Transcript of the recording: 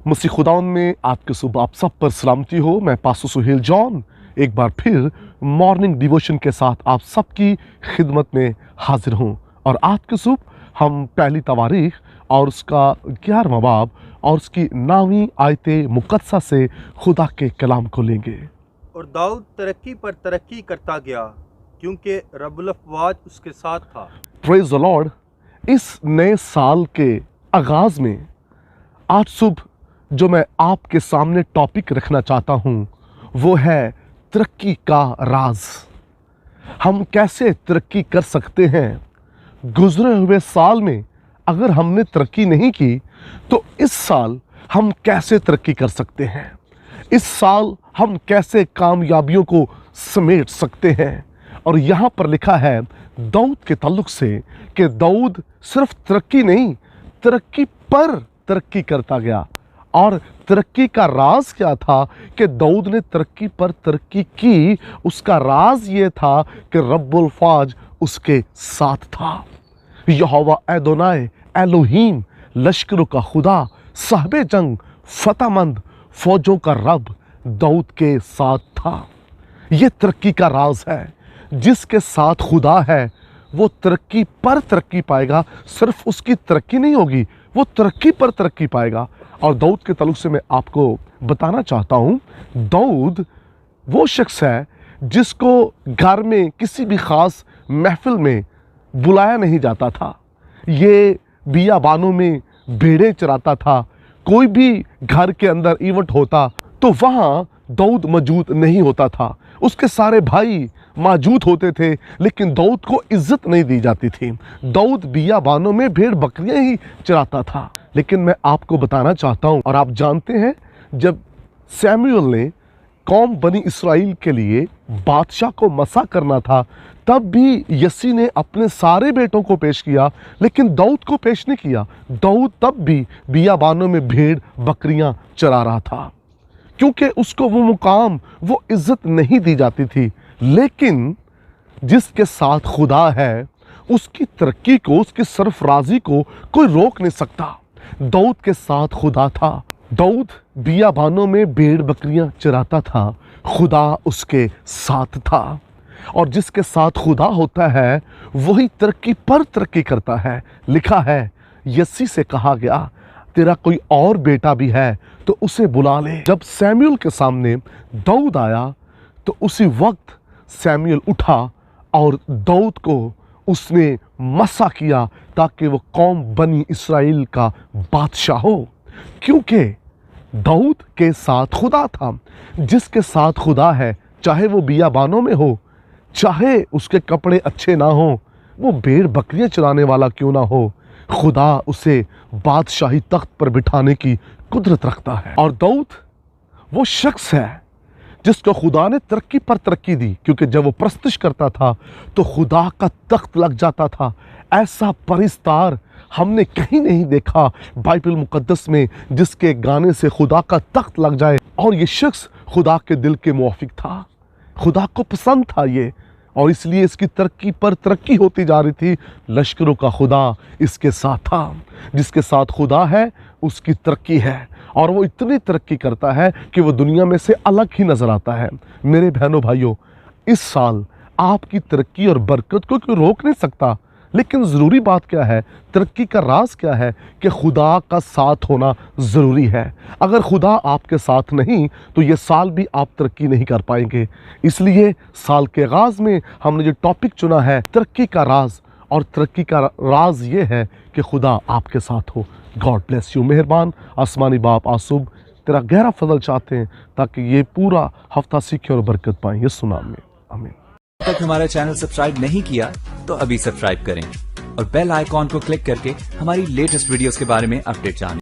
मसीह खुदावन में आपके सुबह आप सब पर सलामती हो। मैं पास्टर सुहेल जॉन एक बार फिर मॉर्निंग डिवोशन के साथ आप सबकी खिदमत में हाजिर हूँ। और आज के सुबह हम पहली तवारीख और उसका 11वां बाब और उसकी 9वीं आयते मुकद्दसा से खुदा के कलाम को लेंगे। और दाऊद तरक्की पर तरक्की करता गया क्योंकि रब्बुल अफ़वाज उसके साथ था। Praise the Lord. इस नए साल के आगाज़ में आज सुबह जो मैं आपके सामने टॉपिक रखना चाहता हूँ वो है तरक्की का राज। हम कैसे तरक्की कर सकते हैं? गुजरे हुए साल में अगर हमने तरक्की नहीं की तो इस साल हम कैसे तरक्की कर सकते हैं? इस साल हम कैसे कामयाबियों को समेट सकते हैं? और यहाँ पर लिखा है दाऊद के ताल्लुक से कि दाऊद सिर्फ तरक्की नहीं, तरक्की पर तरक्की करता गया। और तरक्की का राज क्या था कि दाऊद ने तरक्की पर तरक्की की? उसका राज ये था कि रब्बुल फाज उसके साथ था। यहोवा एदोनाय एलोहीम, लश्करों का खुदा, साहबे जंग, फतहमंद, फौजों का रब दाऊद के साथ था। ये तरक्की का राज है। जिसके साथ खुदा है वो तरक्की पर तरक्की पाएगा। सिर्फ उसकी तरक्की नहीं होगी, वो तरक्की पर तरक्की पाएगा। और दाऊद के ताल्लुक से मैं आपको बताना चाहता हूँ, दाऊद वो शख्स है जिसको घर में किसी भी ख़ास महफिल में बुलाया नहीं जाता था। ये बियाबानों में भेड़ें चराता था। कोई भी घर के अंदर इवेंट होता तो वहाँ दाऊद मौजूद नहीं होता था। उसके सारे भाई मौजूद होते थे लेकिन दाऊद को इज्जत नहीं दी जाती थी। दाऊद बियाबानों में भेड़ बकरियां ही चराता था। लेकिन मैं आपको बताना चाहता हूं, और आप जानते हैं जब सैमुएल ने कौम बनी इस्राएल के लिए बादशाह को मसा करना था तब भी यसी ने अपने सारे बेटों को पेश किया लेकिन दाऊद को पेश नहीं किया। दाऊद तब भी बियाबानों में भेड़ बकरियां चरा रहा था क्योंकि उसको वो मुकाम, वो इज्जत नहीं दी जाती थी। लेकिन जिसके साथ खुदा है उसकी तरक्की को, उसकी सरफराजी को कोई रोक नहीं सकता। दाऊद के साथ खुदा था। दाऊद बियाबानों में भेड़ बकरियां चराता था, खुदा उसके साथ था। और जिसके साथ खुदा होता है वही तरक्की पर तरक्की करता है। लिखा है यसी से कहा गया तेरा कोई और बेटा भी है तो उसे बुला ले। जब सैमुएल के सामने दाऊद आया तो उसी वक्त सैमुएल उठा और दाऊद को उसने मसा किया ताकि वो कौम बनी इस्राएल का बादशाह हो। क्योंकि दाऊद के साथ खुदा था। जिसके साथ खुदा है, चाहे वो बियाबानों में हो, चाहे उसके कपड़े अच्छे ना हो, वो भेड़ बकरियां चराने वाला क्यों ना हो, खुदा उसे बादशाही तख्त पर बिठाने की कुदरत रखता है। और दाऊद वो शख्स है जिसको खुदा ने तरक्की पर तरक्की दी क्योंकि जब वो प्रस्तुत करता था तो खुदा का तख्त लग जाता था। ऐसा परिस्तार हमने कहीं नहीं देखा बाइबल मुकद्दस में जिसके गाने से खुदा का तख्त लग जाए। और ये शख्स खुदा के दिल के मुआफिक था, खुदा को पसंद था ये, और इसलिए इसकी तरक्की पर तरक्की होती जा रही थी। लश्करों का खुदा इसके साथ था। जिसके साथ खुदा है उसकी तरक्की है और वो इतनी तरक्की करता है कि वो दुनिया में से अलग ही नज़र आता है। मेरे बहनों भाइयों, इस साल आपकी तरक्की और बरकत को कोई रोक नहीं सकता। लेकिन ज़रूरी बात क्या है, तरक्की का राज क्या है कि खुदा का साथ होना ज़रूरी है। अगर खुदा आपके साथ नहीं तो ये साल भी आप तरक्की नहीं कर पाएंगे। इसलिए साल के आगाज़ में हमने जो टॉपिक चुना है तरक्की का राज, और तरक्की का राज ये है कि खुदा आपके साथ हो। God bless you. मेहरबान आसमानी बाप आसुब तेरा गहरा फजल चाहते हैं ताकि ये पूरा हफ्ता सीखे और बरकत पाएं। यीशु नाम में आमीन। अब तक हमारा चैनल सब्सक्राइब नहीं किया तो अभी सब्सक्राइब करें और बेल आइकॉन को क्लिक करके हमारी लेटेस्ट वीडियोस के बारे में अपडेट जानें।